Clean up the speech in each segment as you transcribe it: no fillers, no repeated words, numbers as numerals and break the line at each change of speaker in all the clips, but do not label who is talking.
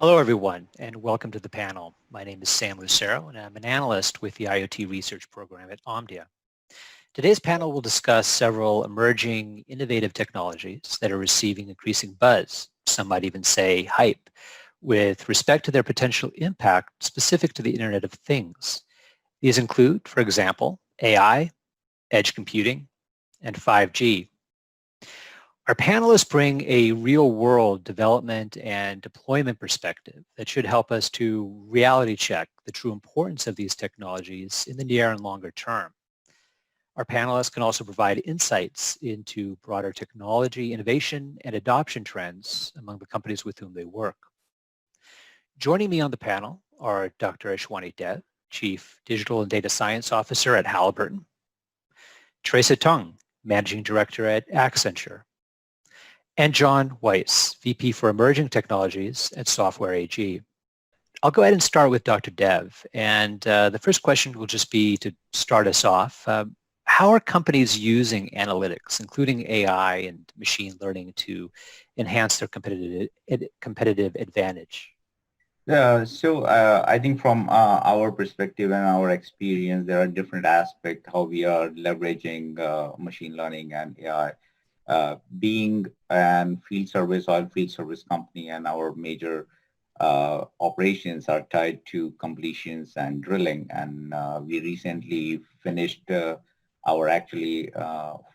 Hello, everyone, and welcome to the panel. My name is Sam Lucero, and I'm an analyst with the IoT Research Program at Omdia. Today's panel will discuss several emerging innovative technologies that are receiving increasing buzz, some might even say hype, with respect to their potential impact specific to the Internet of Things. These include, for example, AI, edge computing, and 5G. Our panelists bring a real-world development and deployment perspective that should help us to reality check the true importance of these technologies in the near and longer term. Our panelists can also provide insights into broader technology, innovation, and adoption trends among the companies with whom they work. Joining me on the panel are Dr. Ashwani Dev, Chief Digital and Data Science Officer at Halliburton, Teresa Tung, Managing Director at Accenture, and John Weiss, VP for Emerging Technologies at Software AG. I'll go ahead and start with Dr. Dev. And the first question will just be to start us off. How are companies using analytics, including AI and machine learning, to enhance their competitive advantage?
I think from our perspective and our experience, there are different aspects how we are leveraging machine learning and AI. Being an oil field service company, and our major operations are tied to completions and drilling. And we recently finished our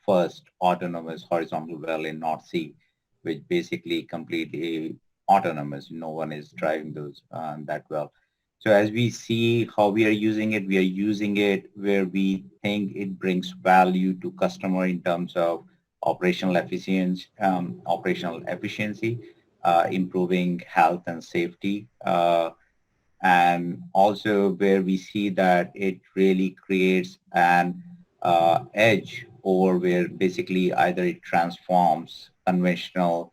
first autonomous horizontal well in North Sea, which basically completely autonomous. No one is driving those that well. So as we see how we are using it where we think it brings value to customer in terms of operational efficiency, improving health and safety, and also where we see that it really creates an edge, or where basically either it transforms conventional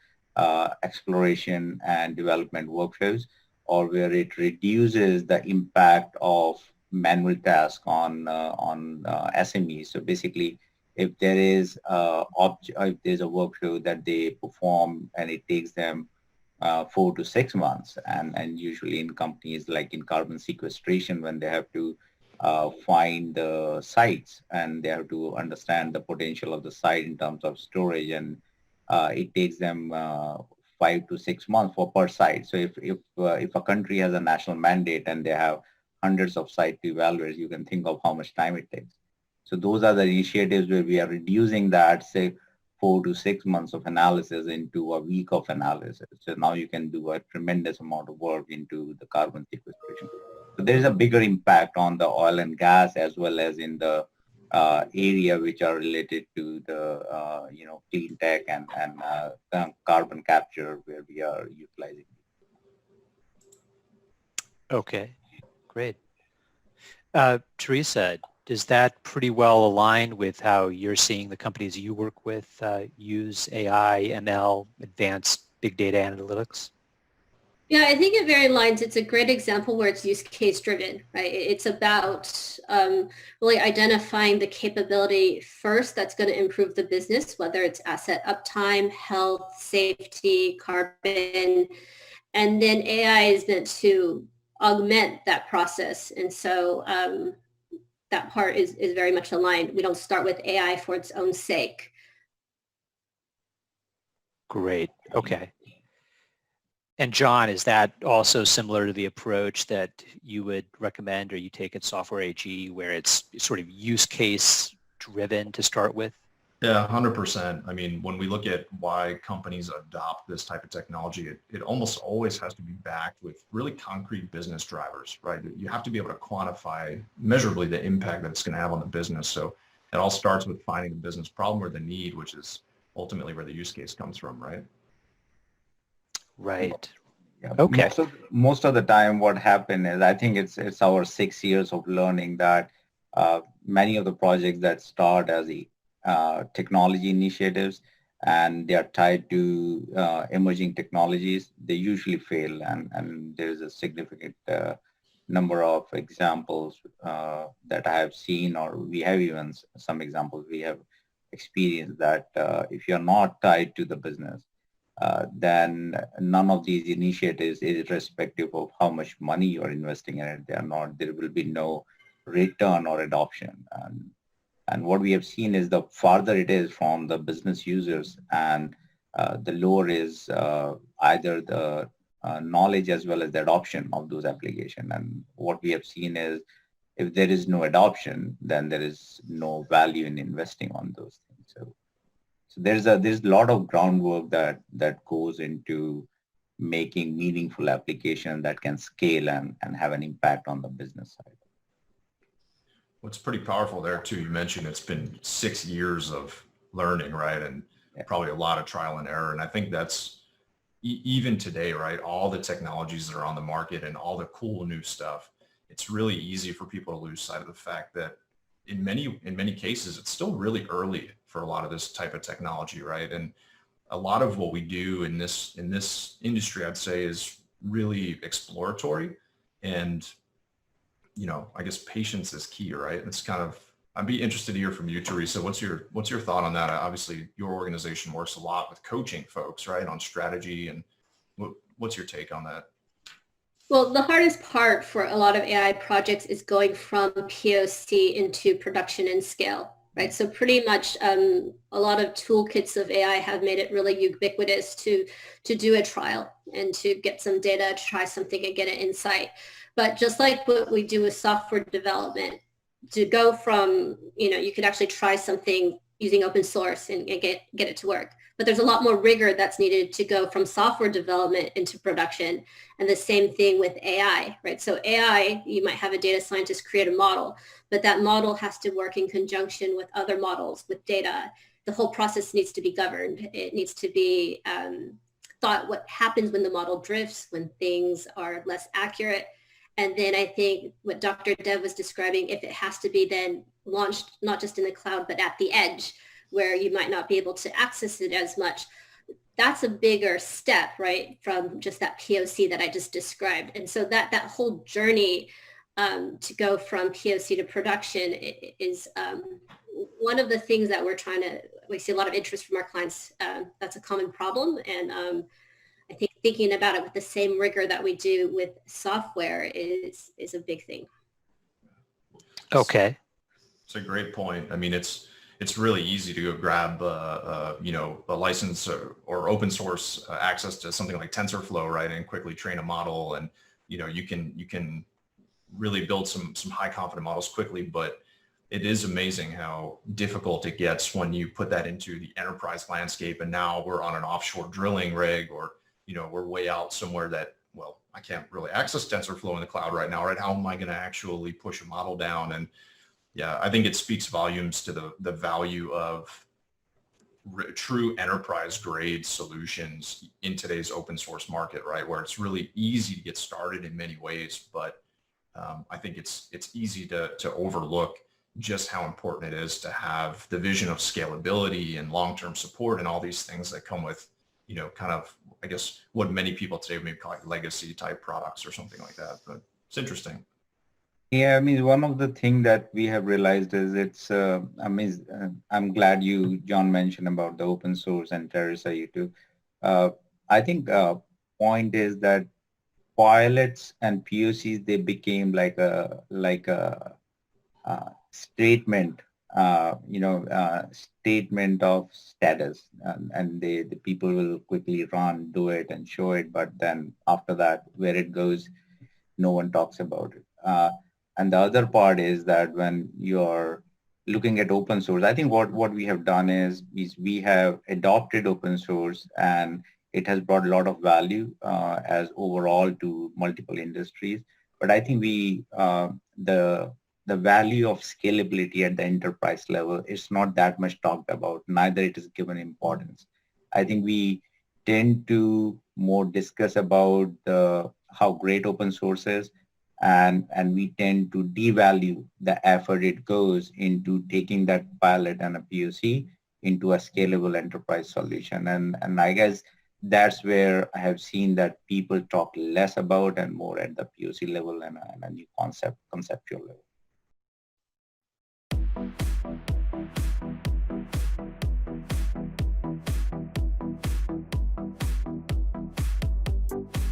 exploration and development workflows, or where it reduces the impact of manual tasks on SMEs. So basically, if there is if there's a workflow that they perform and it takes them 4 to 6 months, and usually in companies like in carbon sequestration, when they have to find the sites and they have to understand the potential of the site in terms of storage, and it takes them 5 to 6 months for per site. So if a country has a national mandate and they have hundreds of site to evaluate, you can think of how much time it takes. So those are the initiatives where we are reducing that, say, 4 to 6 months of analysis into a week of analysis. So now you can do a tremendous amount of work into the carbon sequestration. So there is a bigger impact on the oil and gas, as well as in the area which are related to the clean tech and carbon capture, where we are utilizing.
Okay, great. Teresa, does that pretty well align with how you're seeing the companies you work with use AI, ML, advanced big data analytics?
Yeah, I think it very aligns. It's a great example where it's use case driven, right? It's about really identifying the capability first that's going to improve the business, whether it's asset uptime, health, safety, carbon, and then AI is meant to augment that process. And so that part is very much aligned. We don't start with AI for its own sake.
Great. Okay. And John, is that also similar to the approach that you would recommend or you take at Software AG, where it's sort of use case driven to start with?
Yeah, 100%. I mean, when we look at why companies adopt this type of technology, it almost always has to be backed with really concrete business drivers, right? You have to be able to quantify measurably the impact that it's going to have on the business. So it all starts with finding the business problem or the need, which is ultimately where the use case comes from, right?
Right.
Yeah.
Okay.
Most of the time what happened is, I think it's our 6 years of learning that many of the projects that start as technology initiatives and they are tied to emerging technologies, they usually fail, and there's a significant number of examples that I have seen, or we have even some examples we have experienced, that if you're not tied to the business, then none of these initiatives, irrespective of how much money you're investing in it, there will be no return or adoption. And what we have seen is the farther it is from the business users and the lower is either the knowledge as well as the adoption of those applications. And what we have seen is if there is no adoption, then there is no value in investing on those things. So there's a lot of groundwork that goes into making meaningful application that can scale and have an impact on the business side.
What's pretty powerful there too, you mentioned it's been 6 years of learning, right? And probably a lot of trial and error. And I think that's even today, right? All the technologies that are on the market and all the cool new stuff, it's really easy for people to lose sight of the fact that in many cases, it's still really early for a lot of this type of technology, right? And a lot of what we do in this industry, I'd say, is really exploratory. And, I guess patience is key, right? It's kind of, I'd be interested to hear from you, Teresa. What's your thought on that? Obviously, your organization works a lot with coaching folks, right, on strategy. And what's your take on that?
Well, the hardest part for a lot of AI projects is going from POC into production and scale, right? So pretty much a lot of toolkits of AI have made it really ubiquitous to do a trial and to get some data, to try something and get an insight. But just like what we do with software development, to go from, you could actually try something using open source and get it to work. But there's a lot more rigor that's needed to go from software development into production. And the same thing with AI, right? So AI, you might have a data scientist create a model, but that model has to work in conjunction with other models, with data. The whole process needs to be governed. It needs to be thought what happens when the model drifts, when things are less accurate. And then I think what Dr. Dev was describing, if it has to be then launched, not just in the cloud, but at the edge, where you might not be able to access it as much, that's a bigger step, right, from just that POC that I just described. And so that whole journey to go from POC to production is one of the things that we see a lot of interest from our clients. That's a common problem. And I think thinking about it with the same rigor that we do with software is a big thing.
Okay.
It's a great point. I mean, it's really easy to go grab a license or open source access to something like TensorFlow, right, and quickly train a model, and you can really build some high confident models quickly. But it is amazing how difficult it gets when you put that into the enterprise landscape, and now we're on an offshore drilling rig, or we're way out somewhere that, well, I can't really access TensorFlow in the cloud right now, right? How am I going to actually push a model down? And yeah, I think it speaks volumes to the value of true enterprise grade solutions in today's open source market, right? Where it's really easy to get started in many ways, but I think it's easy to overlook just how important it is to have the vision of scalability and long-term support and all these things that come with, kind of, I guess, what many people today maybe call like legacy type products or something like that. But it's interesting.
Yeah, I mean, one of the things that we have realized is it's amazing. I'm glad John, mentioned about the open source, and Teresa, you too. I think point is that pilots and POCs, they became like a statement, statement of status, and the people will quickly run, do it, and show it. But then after that, where it goes, no one talks about it. And the other part is that when you're looking at open source, I think what we have done is we have adopted open source, and it has brought a lot of value as overall to multiple industries. But I think the value of scalability at the enterprise level is not that much talked about, neither it is given importance. I think we tend to more discuss about how great open source is, and we tend to devalue the effort it goes into taking that pilot and a POC into a scalable enterprise solution. And I guess that's where I have seen that people talk less about and more at the POC level and a new conceptual level.
you.